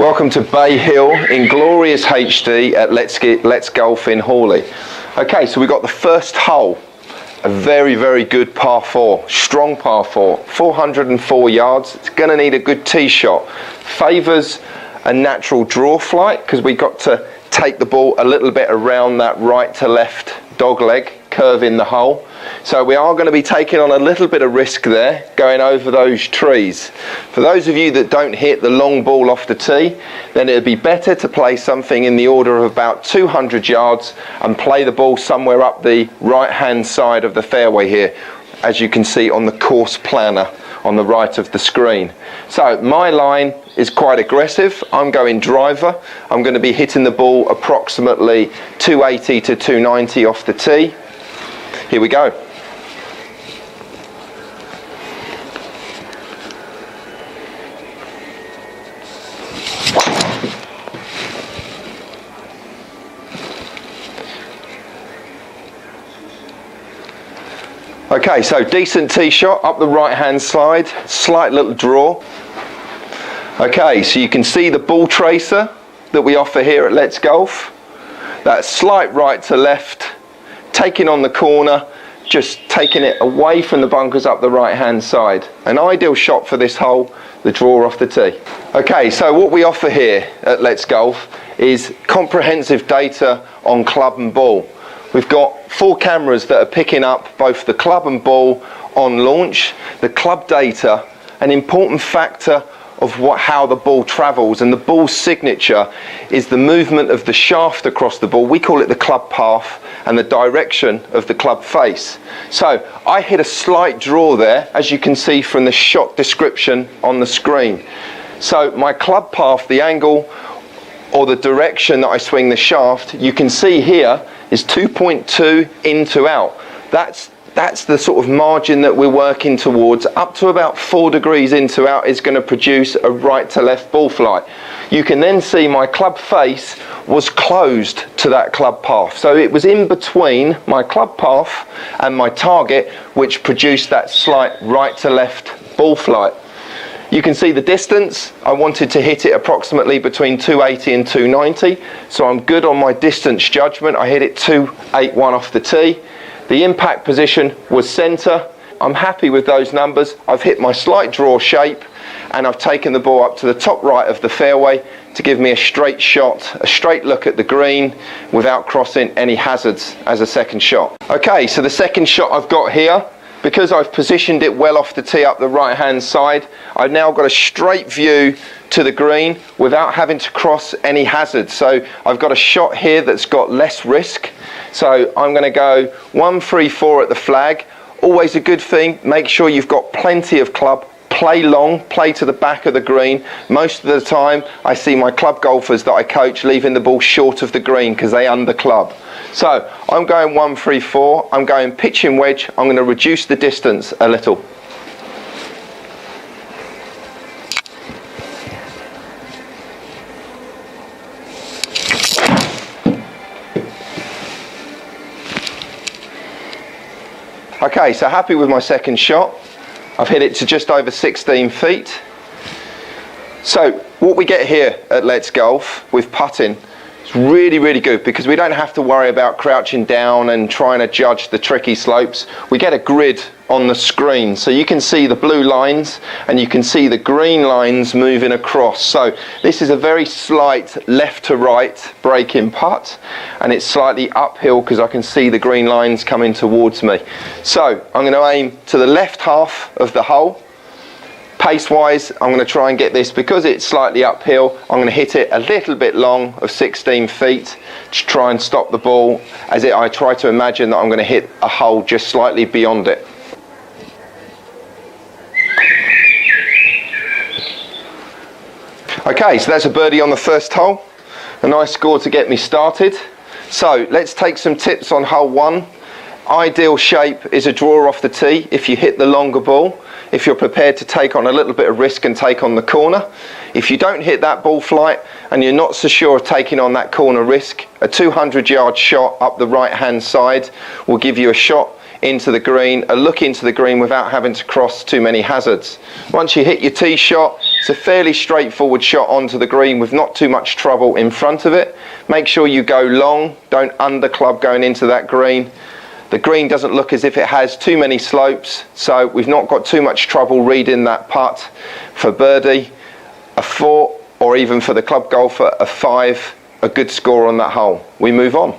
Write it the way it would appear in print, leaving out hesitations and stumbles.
Welcome to Bay Hill in glorious HD at Let's Golf in Hawley. Okay, so we've got the first hole, a very, very good par 4, strong par 4, 404 yards. It's going to need a good tee shot. Favours a natural draw flight because we've got to take the ball a little bit around that right to left dog leg curve in the hole. So we are going to be taking on a little bit of risk there, going over those trees. For those of you that don't hit the long ball off the tee, then it would be better to play something in the order of about 200 yards and play the ball somewhere up the right hand side of the fairway here, as you can see on the course planner on the right of the screen. So my line is quite aggressive. I'm going driver. I'm going to be hitting the ball approximately 280 to 290 off the tee. Here we go. Okay, so decent tee shot up the right hand side, slight little draw. Okay, so you can see the ball tracer that we offer here at Let's Golf. That slight right to left, taking on the corner, just taking it away from the bunkers up the right hand side. An ideal shot for this hole, the draw off the tee. Okay, so what we offer here at Let's Golf is comprehensive data on club and ball. We've got 4 cameras that are picking up both the club and ball on launch. The club data, an important factor of how the ball travels, and the ball's signature is the movement of the shaft across the ball. We call it the club path, and the direction of the club face. So I hit a slight draw there, as you can see from the shot description on the screen. So my club path, the angle or the direction that I swing the shaft, you can see here is 2.2 in to out. That's the sort of margin that we're working towards. Up to about 4 degrees in to out is going to produce a right to left ball flight. You can then see my club face was closed to that club path. So it was in between my club path and my target, which produced that slight right to left ball flight. You can see the distance. I wanted to hit it approximately between 280 and 290. So I'm good on my distance judgment. I hit it 281 off the tee. The impact position was centre. I'm happy with those numbers. I've hit my slight draw shape and I've taken the ball up to the top right of the fairway to give me a straight shot, a straight look at the green without crossing any hazards as a second shot. Okay, so the second shot I've got here, because I've positioned it well off the tee up the right hand side, I've now got a straight view to the green without having to cross any hazards. So I've got a shot here that's got less risk. So I'm going to go 1-3-4 at the flag. Always a good thing, make sure you've got plenty of club. Play long, play to the back of the green. Most of the time I see my club golfers that I coach leaving the ball short of the green because they under club. So I'm going 1-3-4, I'm going pitching wedge, I'm going to reduce the distance a little. Okay, so happy with my second shot. I've hit it to just over 16 feet. So what we get here at Let's Golf with putting is really, really good because we don't have to worry about crouching down and trying to judge the tricky slopes. We get a grid on the screen, so you can see the blue lines and you can see the green lines moving across. So this is a very slight left to right break-in putt, and it's slightly uphill because I can see the green lines coming towards me. So I'm going to aim to the left half of the hole. Pace-wise, I'm going to try and get this, because it's slightly uphill, I'm going to hit it a little bit long of 16 feet to try and stop the ball as I try to imagine that I'm going to hit a hole just slightly beyond it. Okay, so that's a birdie on the first hole. A nice score to get me started. So let's take some tips on hole 1. Ideal shape is a draw off the tee if you hit the longer ball, if you're prepared to take on a little bit of risk and take on the corner. If you don't hit that ball flight and you're not so sure of taking on that corner risk, a 200-yard shot up the right hand side will give you a shot into the green, a look into the green without having to cross too many hazards. Once you hit your tee shot, It's a fairly straightforward shot onto the green with not too much trouble in front of it. Make sure you go long, don't underclub going into that green. The green doesn't look as if it has too many slopes, so we've not got too much trouble reading that putt for birdie. A 4, or even for the club golfer, a 5, a good score on that hole. We move on.